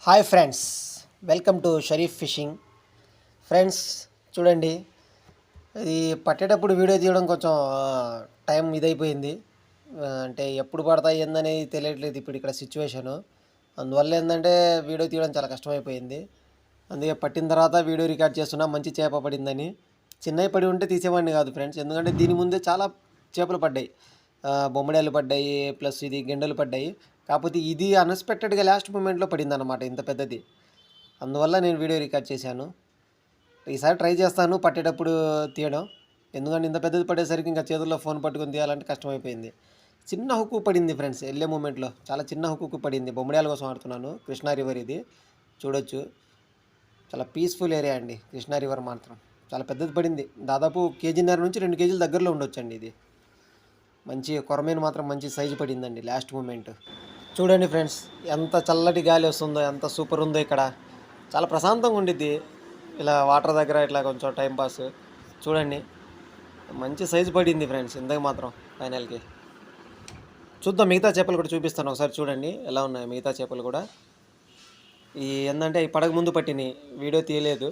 Hi friends, welcome to Sharif fishing. Friends చూడండి, ఇది పట్టేటప్పుడు వీడియో తీయడం కొంచెం టైం ఇదైపోయింది. అంటే ఎప్పుడు పడతాయి ఏందనేది తెలియట్లేదు ఇప్పుడు ఇక్కడ సిచ్యువేషను. అందువల్ల ఏంటంటే వీడియో తీయడం చాలా కష్టమైపోయింది. అందుకే పట్టిన తర్వాత వీడియో రికార్డ్ చేస్తున్నా. మంచి చేప పడిందని. చిన్నవి పడి ఉంటే తీసేవాడిని కాదు ఫ్రెండ్స్, ఎందుకంటే దీని ముందే చాలా చేపలు పడ్డాయి. బొమ్మడాలు పడ్డాయి, ప్లస్ ఇది గెండలు పడ్డాయి. కాకపోతే ఇది అన్ఎక్స్పెక్టెడ్గా లాస్ట్ మూమెంట్లో పడింది అనమాట, ఇంత పెద్దది. అందువల్ల నేను వీడియో రికార్డ్ చేశాను. ఈసారి ట్రై చేస్తాను పట్టేటప్పుడు తీయడం, ఎందుకంటే ఇంత పెద్దది పడేసరికి ఇంకా చేతుల్లో ఫోన్ పట్టుకొని తీయాలంటే కష్టమైపోయింది. చిన్న హుక్కు పడింది ఫ్రెండ్స్, వెళ్ళే మూమెంట్లో చాలా చిన్న హుక్కు పడింది. బొమ్మడాల కోసం ఆడుతున్నాను. కృష్ణా రివర్ ఇది చూడొచ్చు, చాలా పీస్ఫుల్ ఏరియా అండి. కృష్ణా రివర్ మాత్రం చాలా పెద్దది పడింది. దాదాపు 1.5 కేజీ నుంచి 2 కేజీల దగ్గరలో ఉండొచ్చండి. ఇది మంచి కొరమేను మాత్రం మంచి సైజు పడిందండి లాస్ట్ మూమెంట్. చూడండి ఫ్రెండ్స్, ఎంత చల్లటి గాలి వస్తుందో, ఎంత సూపర్ ఉందో ఇక్కడ. చాలా ప్రశాంతంగా ఉండిద్ది ఇలా వాటర్ దగ్గర ఇట్లా కొంచెం టైంపాస్. చూడండి, మంచి సైజు పడింది ఫ్రెండ్స్ ఇంతకు మాత్రం. ఫైనల్కి చూద్దాం, మిగతా చేపలు కూడా చూపిస్తాను ఒకసారి. చూడండి ఎలా ఉన్నాయి మిగతా చేపలు కూడా. ఈ ఏంటంటే ఈ పడక ముందు పట్టినాయి, వీడియో తీయలేదు.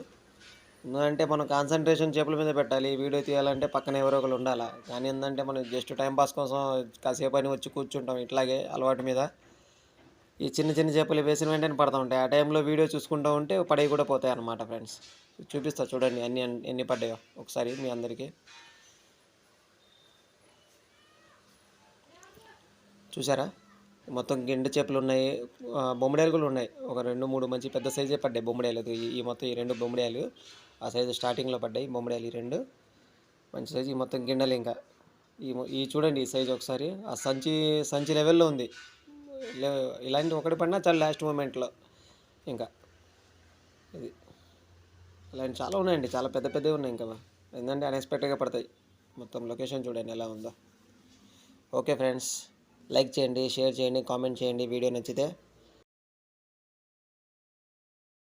ఎందుకంటే మనం కాన్సన్ట్రేషన్ చేపల మీద పెట్టాలి. వీడియో తీయాలంటే పక్కన ఎవరో ఒకరు ఉండాలి. కానీ ఏంటంటే మనం జస్ట్ టైంపాస్ కోసం కాసేపు అని వచ్చి కూర్చుంటాం ఇట్లాగే అలవాటు మీద. ఈ చిన్న చిన్న చేపలు వేసిన వెంటనే పడుతూ ఉంటాయి. ఆ టైంలో వీడియో చూసుకుంటూ ఉంటే పడవి కూడా పోతాయి అన్నమాట ఫ్రెండ్స్. చూపిస్తా చూడండి ఎన్ని పడ్డాయో ఒకసారి మీ అందరికీ. చూసారా, మొత్తం గెండు చేపలు ఉన్నాయి, బొమ్మడాయలు కూడా ఉన్నాయి. ఒక 2-3 మంచి పెద్ద సైజే పడ్డాయి బొమ్మడాయలు. ఈ మొత్తం ఈ 2 బొమ్మడాయలు ఆ సైజు స్టార్టింగ్లో పడ్డాయి. బొమ్మడాయలు ఈ 2 మంచి సైజు. ఈ మొత్తం గిన్నెలు ఇంకా ఈ చూడండి ఈ సైజు ఒకసారి. ఆ సంచి లెవెల్లో ఉంది. ఇలాంటి ఒకటి పడినా చాలా లాస్ట్ మూమెంట్లో ఇంకా. ఇది ఇలాంటి చాలా ఉన్నాయండి, చాలా పెద్ద పెద్దవి ఉన్నాయి ఇంకా. ఏంటంటే అన్ఎక్స్పెక్టెడ్గా పడతాయి. మొత్తం లొకేషన్ చూడండి ఎలా ఉందో. ఓకే ఫ్రెండ్స్, లైక్ చేయండి, షేర్ చేయండి, కామెంట్ చేయండి వీడియో నచ్చితే.